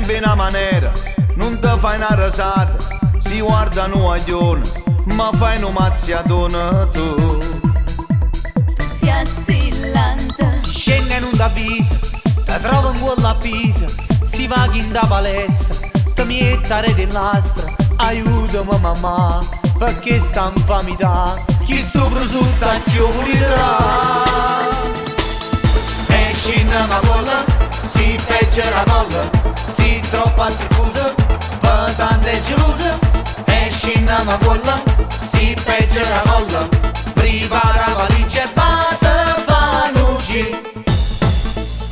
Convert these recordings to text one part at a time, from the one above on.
bene a maniera, non ti fai una rasata, si guardano aglione, ma fai un mazziatone tu. Tu sei assillante, Si scende e non t'avvisa, ti trovo in quella pisa, si va in da palestra, ti mietta rete in lastra, aiutami mamma, perché sta infamità, chi sto prosciutto ci volterà. Esci in ma bolla, si peggia la colla, si troppa scusa, pesante e gelosa. Esci in ma bolla, si peggia la colla, prepara valigia e batte fanucci.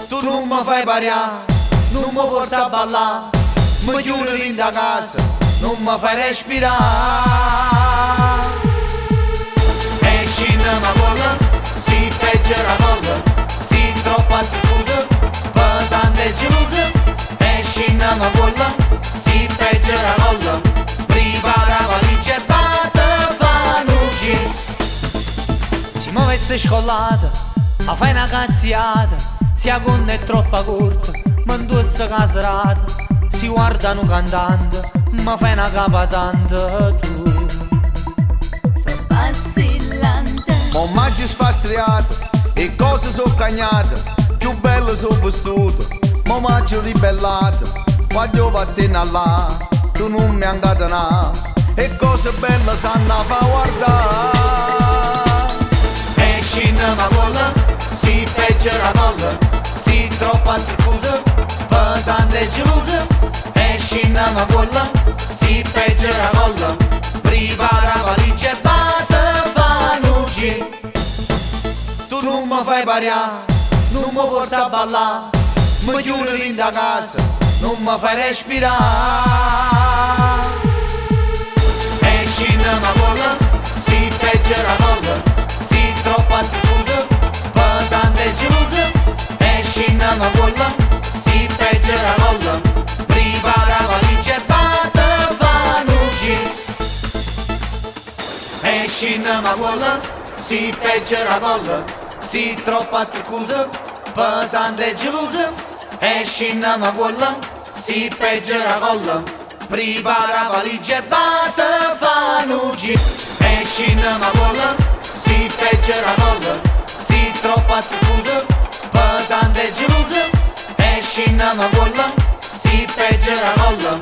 Tu non mi fai pariare, non mi porta a ballare, mi chiudi in da casa, non mi fai respirare. Esci in ma bolla, si peggia la colla, si troppa scusa, pesante e gelosa. Esci in ma bolla, si peggia la colla, prepara valigia e batte fanucci. Si muove e scollata, ma fai una cazziata, si a gonna è troppo corta, ma indossa caserata, si guardano cantante, ma fai una capatante tu. vacillante, Omaggio spastriato e cose sono cagnate, più bello sono vestito, ma maggio ribellato, voglio vattene là, tu non mi angatena, e cose belle sanno fa guardare. Esci in ma bolla, si peggia la colla, si troppa scusa, pesante e gelosa. Esci in ma bolla, si peggia la colla, prepara valigia e batte fanucci. Tu non mi fai pariare, non mi porta a ballare, mi chiudi in da casa, non mi fai respirare. Esci in ma bolla, si peggia la colla, si troppa scusa, pesante e gelosa. Esci in ma bolla, si peggia la colla, prepara valigia e batte fanucci. Esci in ma bolla, si peggia la colla, si troppa scusa, pesante e gelosa. Esci in ma bolla, si peggia la colla, prepara valigia e batte fanucci. Esci in ma bolla, si peggia la colla, si troppa scusa, pesante e gelosa. Esci in ma bolla, si peggia la colla,